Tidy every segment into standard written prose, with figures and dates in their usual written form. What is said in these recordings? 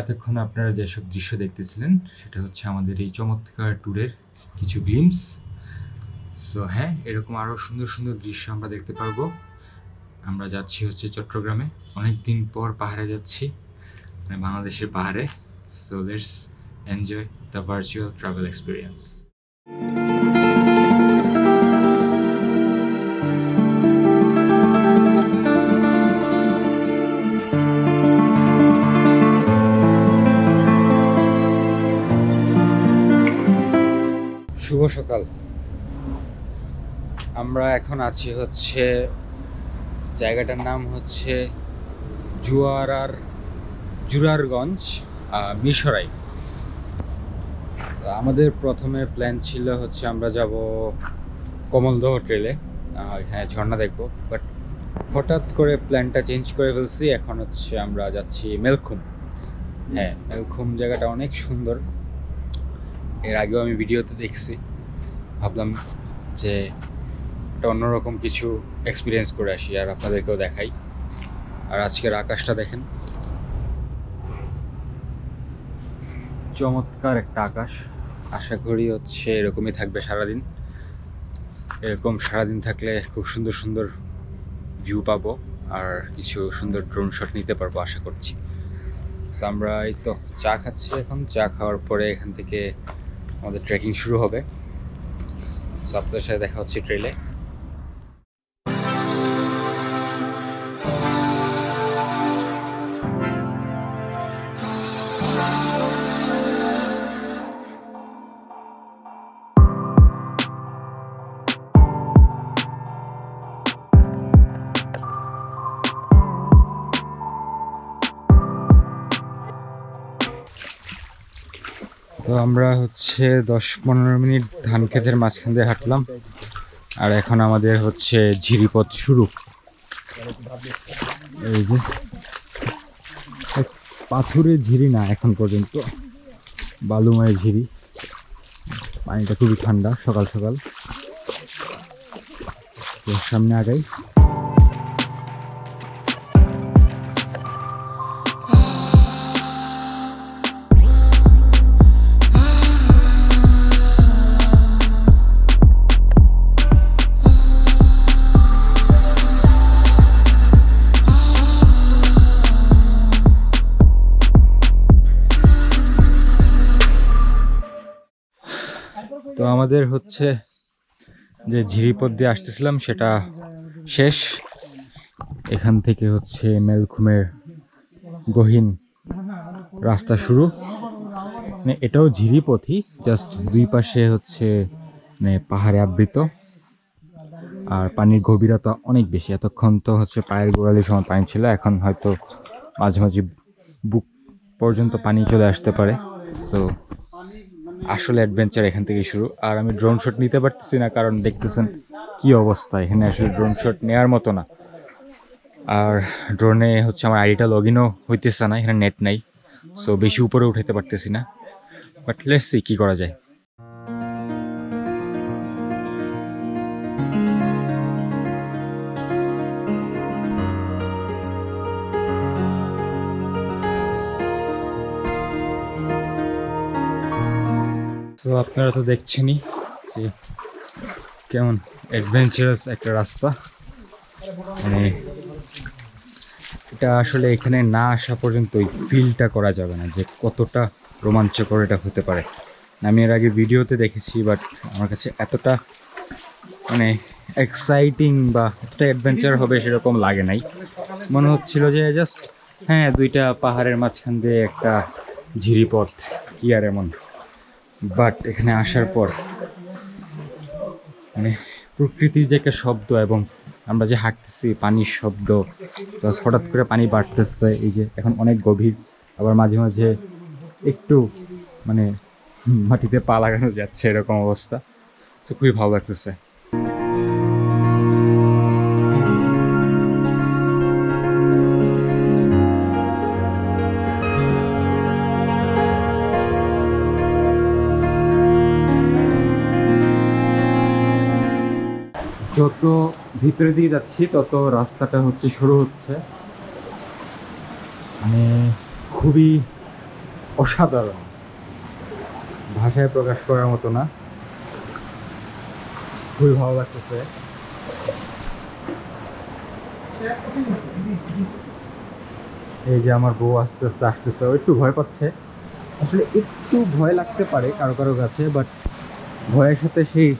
এতক্ষণ আপনারা যেসব দৃশ্য দেখতেছিলেন সেটা হচ্ছে আমাদের এই চমৎকার ট্যুরের কিছু গ্লিমস। সো হ্যাঁ, এরকম আরও সুন্দর সুন্দর দৃশ্য আমরা দেখতে পারবো। আমরা যাচ্ছি হচ্ছে চট্টগ্রামে, অনেক দিন পর পাহাড়ে যাচ্ছি, মানে বাংলাদেশের পাহাড়ে। So let's enjoy the virtual travel experience. শুভ সকাল। আমরা এখন আছি হচ্ছে, জায়গাটার নাম হচ্ছে জুরারগঞ্জ, মিরসরাই। আমাদের প্রথমে প্ল্যান ছিল হচ্ছে আমরা যাব কমলদহ ট্রেলে, হ্যাঁ ঝর্ণা দেখবো, বাট হঠাৎ করে প্ল্যানটা চেঞ্জ করে ফেলছি। এখন হচ্ছে আমরা যাচ্ছি মেলখুম। হ্যাঁ, মেলখুম জায়গাটা অনেক সুন্দর, এর আগেও আমি ভিডিওতে দেখছি। ভাবলাম যে একটা অন্যরকম কিছু এক্সপিরিয়েন্স করে আসি আর আপনাদেরকেও দেখাই। আর আজকের আকাশটা দেখেন, চমৎকার একটা আকাশ। আশা করি হচ্ছে এরকমই থাকবে সারাদিন। এরকম সারাদিন থাকলে খুব সুন্দর সুন্দর ভিউ পাবো আর কিছু সুন্দর ড্রোন শট নিতে পারবো আশা করছি। সো আমরা এই তো চা খাচ্ছি এখন, চা খাওয়ার পরে এখান থেকে আমাদের ট্রেকিং শুরু হবে। সো আপনাদের সাথে দেখা হচ্ছে ট্রেলে। তো আমরা হচ্ছে 10-15 মিনিট ধান ক্ষেতের মাঝখান দিয়ে হাঁটলাম, আর এখন আমাদের হচ্ছে ঝিরিপথ শুরু। এই যে পাথুরের ঝিরি না, এখন পর্যন্ত বালুময় ঝিরি। পানিটা খুবই ঠান্ডা সকাল সকাল। সামনে আগাই। তো আমাদের হচ্ছে যে ঝিরিপথ দিয়ে আসতেছিলাম সেটা শেষ। এখান থেকে হচ্ছে মেলখুমের গহীন রাস্তা শুরু। মানে এটাও ঝিরিপথই, জাস্ট দুই পাশে হচ্ছে মানে পাহাড়ে আবৃত, আর পানির গভীরতা অনেক বেশি। এতক্ষণ তো হচ্ছে পায়ের গোড়ালির সময় পানি ছিল, এখন হয়তো মাঝে মাঝে বুক পর্যন্ত পানি চলে আসতে পারে। সো আসলে অ্যাডভেঞ্চার এখান থেকে শুরু। আর আমি ড্রোন শট নিতে পারতেছি না, কারণ দেখতেছেন কি অবস্থা এখানে, আসলে ড্রোন শট নেওয়ার মতো না। আর ড্রোনে হচ্ছে আমার আইডিটা লগ ইনও হইতেছে না, এখানে নেট নাই। সো বেশি উপরে উঠাইতে পারতেছি না, বাট লেটস সি কি করা যায়। তো আপনারা তো দেখছেনই যে কেমন অ্যাডভেঞ্চারাস একটা রাস্তা। মানে এটা আসলে এখানে না আসা পর্যন্ত ওই ফিলটা করা যাবে না যে কতটা রোমাঞ্চকর এটা হতে পারে। আমি এর আগে ভিডিওতে দেখেছি, বাট আমার কাছে এতটা মানে এক্সাইটিং বা এতটা অ্যাডভেঞ্চার হবে সেরকম লাগে নাই। মনে হচ্ছিল যে জাস্ট হ্যাঁ, দুইটা পাহাড়ের মাঝখান দিয়ে একটা ঝিরিপথ, কি আর এমন। বাট এখানে আসার পর মানে প্রকৃতির যে একটা শব্দ, এবং আমরা যে হাঁটতেছি পানির শব্দ, প্লাস হঠাৎ করে পানি বাড়তেছে, এই যে এখন অনেক গভীর, আবার মাঝে মাঝে একটু মানে মাটিতে পা লাগানো যাচ্ছে, এরকম অবস্থা। তো খুবই ভালো লাগতেছে। যত ভিতরের দিকে যাচ্ছি তত রাস্তাটা হচ্ছে শুরু হচ্ছে, মানে খুবই অসাধারণ, ভাষায় প্রকাশ করার মতো না। খুবই ভালো লাগতেছে। এই যে আমার বউ আস্তে আস্তে আসতেছে, ও একটু ভয় পাচ্ছে। আসলে একটু ভয় লাগতে পারে কারো কারো কাছে, বাট ভয়ের সাথে সেই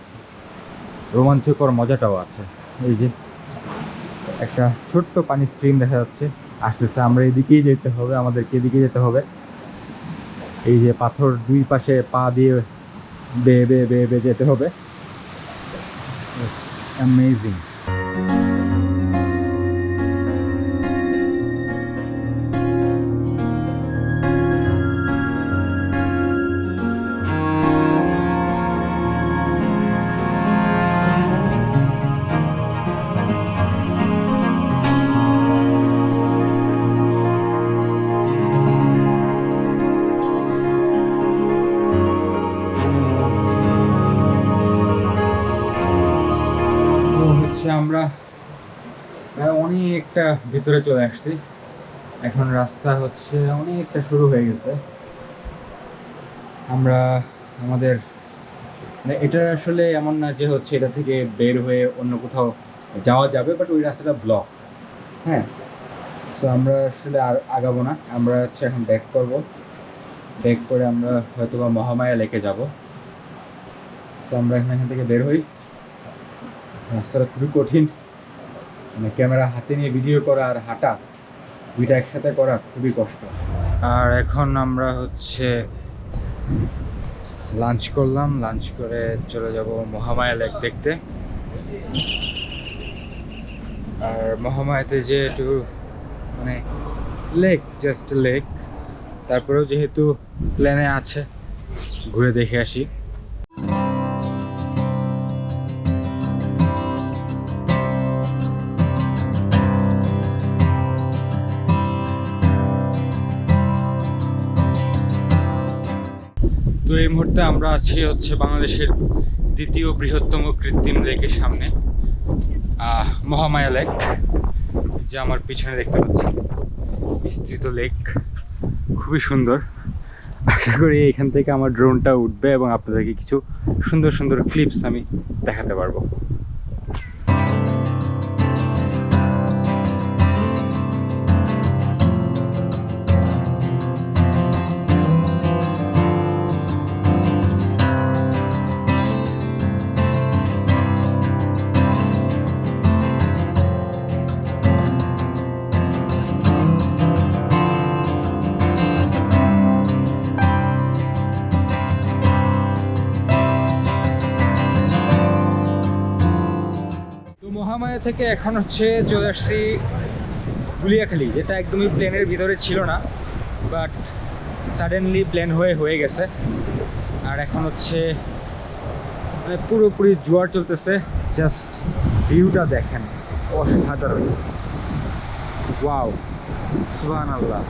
রোমাঞ্চকর মজাটাও আছে। এই যে একটা ছোট্ট পানি স্ট্রিম দেখা যাচ্ছে, আসতেছে। আমরা এদিকেই যেতে হবে, আমাদেরকে এদিকে যেতে হবে। এই যে পাথর দুই পাশে পা দিয়ে বেয়ে বেয়ে বেয়ে বেয়ে যেতে হবে। অ্যামেজিং। আমরা অনেকটা ভিতরে চলে আসছি, এখন রাস্তা হচ্ছে অনেকটা শুরু হয়ে গেছে। আমরা আমাদের এটা আসলে এমন না যে হচ্ছে এটা থেকে বের হয়ে অন্য কোথাও যাওয়া যাবে, বাট ওই রাস্তাটা ব্লক। হ্যাঁ, তো আমরা আসলে আর আগাবো না, আমরা হচ্ছে এখন ব্যাক করব। ব্যাক করে আমরা হয়তো বা মহামায়া লেকে যাব। তো আমরা এখান থেকে বের হই। রাস্তাটা খুবই কঠিন, মানে ক্যামেরা হাতে নিয়ে ভিডিও করা আর হাঁটা দুইটা একসাথে করা খুবই কষ্ট। আর এখন আমরা হচ্ছে লাঞ্চ করলাম, লাঞ্চ করে চলে যাব মহামায়া লেক দেখতে। আর মহামায়াতে যে একটু মানে লেক, জাস্ট লেক, তারপরেও যেহেতু প্ল্যানে আছে ঘুরে দেখে আসি। তো এই মুহূর্তে আমরা আছি হচ্ছে বাংলাদেশের দ্বিতীয় বৃহত্তম কৃত্রিম লেকের সামনে, মহামায়া লেক। যে আমার পিছনে দেখতে পাচ্ছি বিস্তৃত লেক, খুবই সুন্দর। আশা করি এখান থেকে আমার ড্রোনটা উঠবে এবং আপনাদেরকে কিছু সুন্দর সুন্দর ক্লিপস আমি দেখাতে পারবো। মহামায়া থেকে এখন হচ্ছে চলে আসছি গুলিয়াখালী, যেটা একদমই প্লেনের ভিতরে ছিল না, বাট সাডেনলি প্লেন হয়ে গেছে। আর এখন হচ্ছে মানে পুরোপুরি জোয়ার চলতেছে। জাস্ট ভিউটা দেখেন, অসাধারণ। ওয়াও, সুবহানাল্লাহ।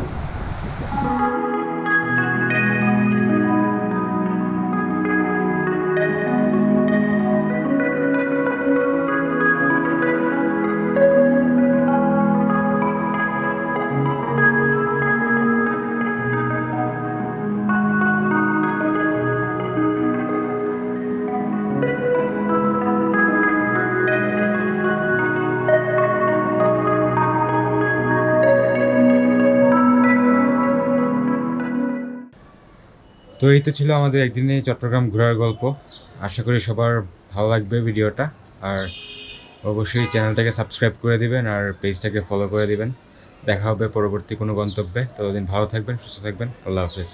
তো এই তো ছিল আমাদের একদিনে চট্টগ্রাম ঘোরার গল্প। আশা করি সবার ভালো লাগবে ভিডিওটা। আর অবশ্যই চ্যানেলটাকে সাবস্ক্রাইব করে দিবেন আর পেজটাকে ফলো করে দিবেন। দেখা হবে পরবর্তী কোনো গন্তব্যে। ততদিন ভালো থাকবেন, সুস্থ থাকবেন। আল্লাহ হাফেজ।